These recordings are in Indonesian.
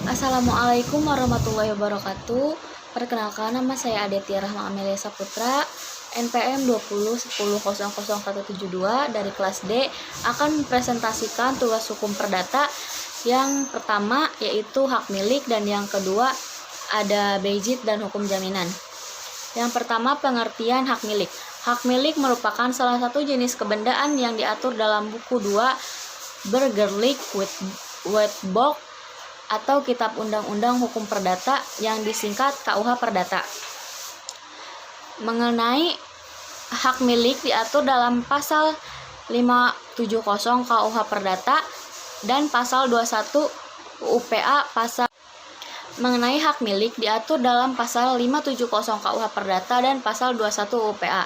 Assalamualaikum warahmatullahi wabarakatuh. Perkenalkan, nama saya Aditya Rahma Amelia Saputra, NPM 2010100172 dari kelas D, akan mempresentasikan tugas hukum perdata. Yang pertama yaitu hak milik, dan yang kedua ada bejit dan hukum jaminan. Yang pertama, pengertian hak milik. Hak milik merupakan salah satu jenis kebendaan yang diatur dalam buku 2 Burgerlijk Wetboek atau Kitab Undang-Undang Hukum Perdata yang disingkat KUH Perdata. Mengenai hak milik diatur dalam pasal 570 KUH Perdata dan pasal 21 UPA Mengenai hak milik diatur dalam pasal 570 KUH Perdata dan pasal 21 UPA.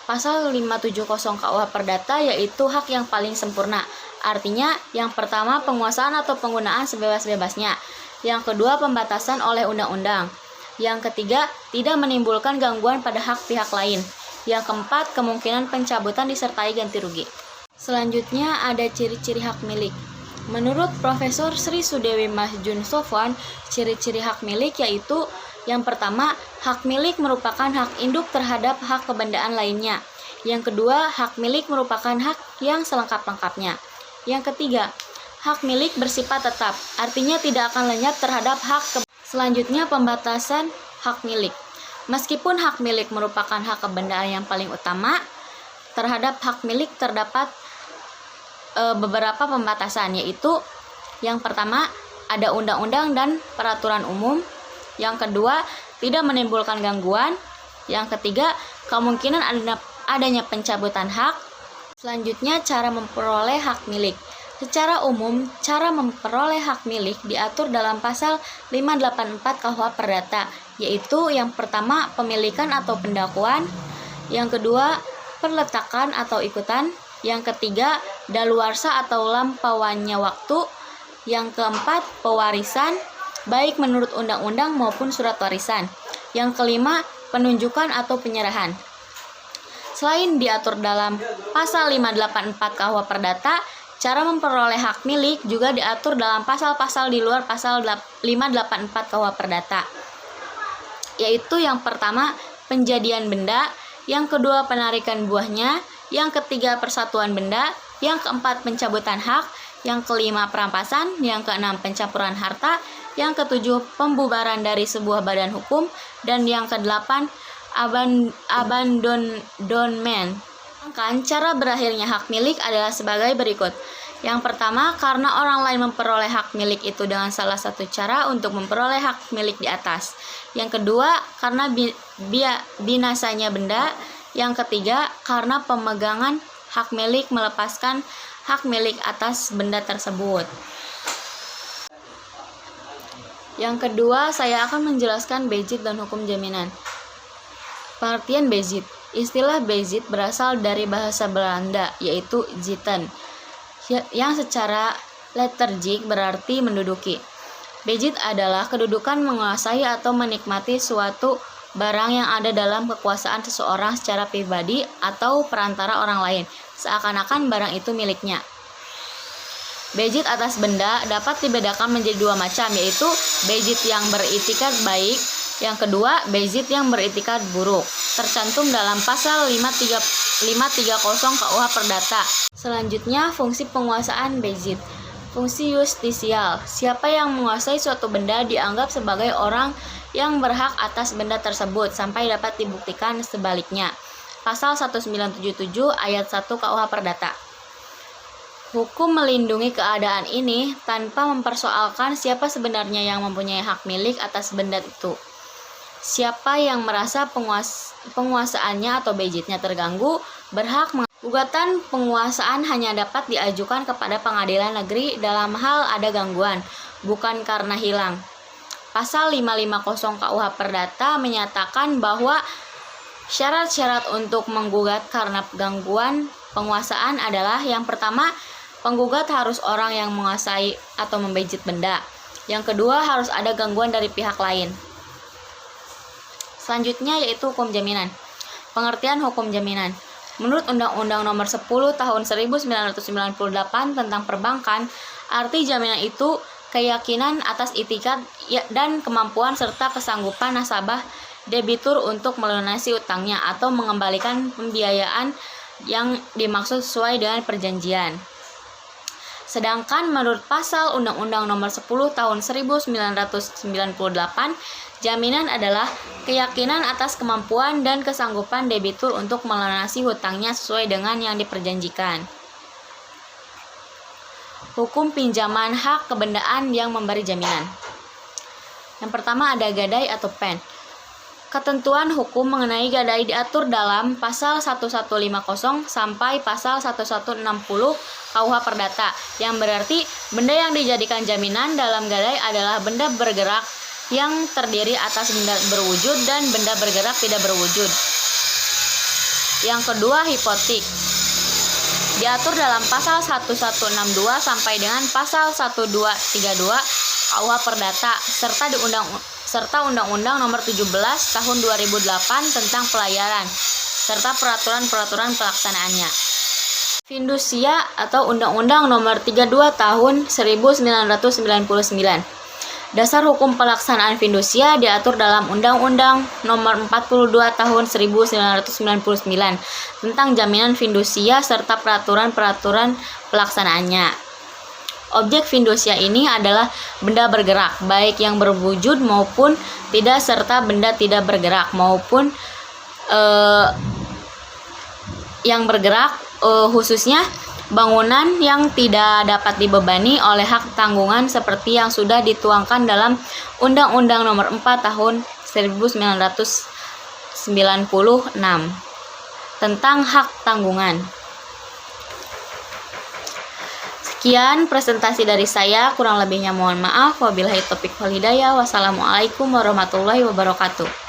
Pasal 570 KUH Perdata yaitu hak yang paling sempurna. Artinya, yang pertama penguasaan atau penggunaan sebebas-bebasnya. Yang kedua, pembatasan oleh undang-undang. Yang ketiga, tidak menimbulkan gangguan pada hak pihak lain. Yang keempat, kemungkinan pencabutan disertai ganti rugi. Selanjutnya ada ciri-ciri hak milik. Menurut Profesor Sri Sudewi Mahjun Sofwan, ciri-ciri hak milik yaitu yang pertama, hak milik merupakan hak induk terhadap hak kebendaan lainnya. Yang kedua, hak milik merupakan hak yang selengkap-lengkapnya. Yang ketiga, hak milik bersifat tetap, artinya tidak akan lenyap terhadap hak. Selanjutnya, pembatasan hak milik. Meskipun hak milik merupakan hak kebendaan yang paling utama, terhadap hak milik terdapat beberapa pembatasan, yaitu yang pertama, ada undang-undang dan peraturan umum. Yang kedua, tidak menimbulkan gangguan. Yang ketiga, kemungkinan adanya pencabutan hak. Selanjutnya, cara memperoleh hak milik. Secara umum, cara memperoleh hak milik diatur dalam pasal 584 KUH Perdata, yaitu yang pertama, pemilikan atau pendakuan. Yang kedua, perletakan atau ikutan. Yang ketiga, daluarsa atau lampauannya waktu. Yang keempat, pewarisan, baik menurut undang-undang maupun surat warisan. Yang kelima, penunjukan atau penyerahan. Selain diatur dalam pasal 584 KUH Perdata, cara memperoleh hak milik juga diatur dalam pasal-pasal di luar pasal 584 KUH Perdata, yaitu yang pertama, penjadian benda, yang kedua, penarikan buahnya, yang ketiga, persatuan benda, yang keempat, pencabutan hak, yang kelima, perampasan, yang keenam, pencampuran harta, yang ketujuh, pembubaran dari sebuah badan hukum, dan yang kedelapan, abandonment. Cara berakhirnya hak milik adalah sebagai berikut. Yang pertama, karena orang lain memperoleh hak milik itu dengan salah satu cara untuk memperoleh hak milik di atas. Yang kedua, karena binasanya benda. Yang ketiga, karena pemegangan hak milik melepaskan hak milik atas benda tersebut. Yang kedua, saya akan menjelaskan bejit dan hukum jaminan. Pengertian bejit. Istilah bejit berasal dari bahasa Belanda, yaitu zitten, yang secara letterjik berarti menduduki. Bejit adalah kedudukan menguasai atau menikmati suatu barang yang ada dalam kekuasaan seseorang secara pribadi atau perantara orang lain, seakan-akan barang itu miliknya. Bejit atas benda dapat dibedakan menjadi dua macam, yaitu bejit yang beritikat baik. Yang kedua, bejit yang beritikat buruk, tercantum dalam pasal 530 KUH Perdata. Selanjutnya, fungsi penguasaan bejit. Fungsi justisial. Siapa yang menguasai suatu benda dianggap sebagai orang yang berhak atas benda tersebut sampai dapat dibuktikan sebaliknya. Pasal 1977 ayat 1 KUH Perdata. Hukum melindungi keadaan ini tanpa mempersoalkan siapa sebenarnya yang mempunyai hak milik atas benda itu. Siapa yang merasa penguasaannya atau bejitnya terganggu berhak gugatan penguasaan hanya dapat diajukan kepada pengadilan negeri dalam hal ada gangguan, bukan karena hilang. Pasal 550 KUH Perdata menyatakan bahwa syarat-syarat untuk menggugat karena gangguan penguasaan adalah yang pertama, penggugat harus orang yang menguasai atau membejit benda. Yang kedua, harus ada gangguan dari pihak lain. Selanjutnya yaitu hukum jaminan. Pengertian hukum jaminan. Menurut Undang-Undang Nomor 10 Tahun 1998 tentang Perbankan, arti jaminan itu keyakinan atas itikad dan kemampuan serta kesanggupan nasabah debitur untuk melunasi utangnya atau mengembalikan pembiayaan yang dimaksud sesuai dengan perjanjian. Sedangkan menurut pasal Undang-Undang Nomor 10 Tahun 1998, jaminan adalah keyakinan atas kemampuan dan kesanggupan debitur untuk melunasi hutangnya sesuai dengan yang diperjanjikan. Hukum pinjaman hak kebendaan yang memberi jaminan. Yang pertama ada gadai atau pen. Ketentuan hukum mengenai gadai diatur dalam pasal 1150 sampai pasal 1160 KUH Perdata, yang berarti benda yang dijadikan jaminan dalam gadai adalah benda bergerak yang terdiri atas benda berwujud dan benda bergerak tidak berwujud. Yang kedua, hipotek. Diatur dalam pasal 1162 sampai dengan pasal 1232 KUH Perdata serta Undang-Undang Nomor 17 Tahun 2008 tentang pelayaran serta peraturan-peraturan pelaksanaannya. Fidusia atau Undang-Undang Nomor 32 Tahun 1999. Dasar hukum pelaksanaan fidusia diatur dalam Undang-Undang Nomor 42 Tahun 1999 tentang jaminan fidusia serta peraturan-peraturan pelaksanaannya. Objek fidusia ini adalah benda bergerak, baik yang berwujud maupun tidak, serta benda tidak bergerak maupun yang bergerak, khususnya bangunan yang tidak dapat dibebani oleh hak tanggungan seperti yang sudah dituangkan dalam Undang-Undang Nomor 4 Tahun 1996 tentang hak tanggungan. Sekian presentasi dari saya, kurang lebihnya mohon maaf. Wabillahi taufiq wal hidayah. Wassalamualaikum warahmatullahi wabarakatuh.